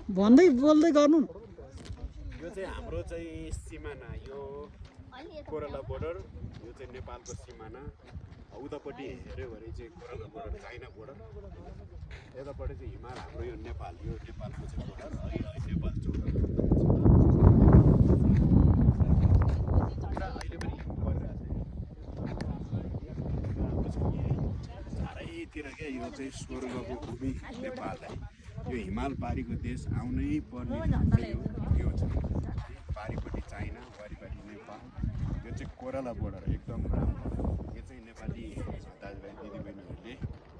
भन्दै बोल्दै गर्नु न। यो चाहिँ हाम्रो चाहिँ सिमाना, यो कोरला बोर्डर, यो चाहिँ नेपालको सिमाना। उतापट्टि हेऱ्यो भने चाहिँ कोरला बोर्डर, चाइना बोर्डर। यतापट्टि चाहिँ हिमाल, हाम्रो यो नेपाल, यो नेपालको चाहिँ बोर्डर, नेपाल चौधर। अहिले पनि हिउँ परिरहेको छ। चारैतिर क्या यो चाहिँ स्वर्गको भूमि नेपाल है। यो हिमाल पारीको देश आउनै पर्ने यो छ। पारीपट्टि चाइना, वारिपट्टि नेपाल। यो चाहिँ कोरला बोर्डर एकदम राम्रो। यो चाहिँ नेपाली दाजुभाइ दिदीबहिनीहरूले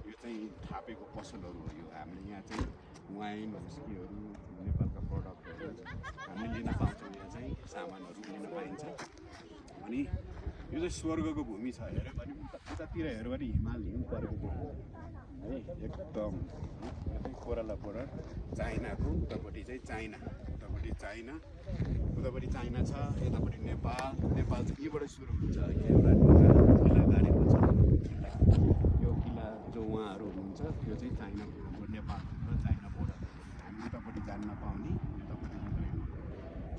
यो चाहिँ थापेको पसलहरू हो। यो हामीले यहाँ चाहिँ वाइन, हुस्कीहरू, नेपालका प्रडक्टहरू हामीले लिन पाउँछौँ। यहाँ चाहिँ सामानहरू लिन पाइन्छ। अनि यो चाहिँ स्वर्गको भूमि छ। हेऱ्यो भने उतातिर हेऱ्यो भने हिमाल हिउँ परेको देख्छ है एकदम। यो चाहिँ कोरला बोर्डर चाइनाको, उतापट्टि चाहिँ चाइना, उतापट्टि चाइना, उतापट्टि चाइना छ, यतापट्टि नेपाल। नेपाल चाहिँ यहीँबाट सुरु हुन्छ। एउटा किल्ला गाडेको छ। यो किल्ला जो उहाँहरू हुनुहुन्छ त्यो चाहिँ चाइना, नेपाल र चाइना बोर्डर। हामी उतापट्टि जान नपाउने, उतापट्टि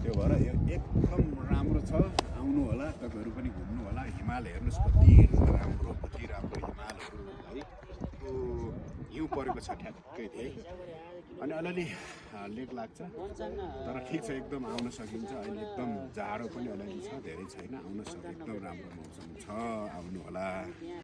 त्यो भएर यो एकदम राम्रो छ। आउनु होला, तपाईँहरू पनि घुम्नु होला। हिमाल हेर्नुहोस् कति राम्रो, कति राम्रो हिमालहरू है। त्यो हिउँ परेको छ ठ्याक्कै है। अनि अलिअलि लेक लाग्छ, तर ठिक छ, एकदम आउन सकिन्छ। अहिले एकदम जाडो पनि अलिअलि छ, धेरै छैन। आउन सक्छ, एकदम राम्रो मौसम छ, आउनु होला।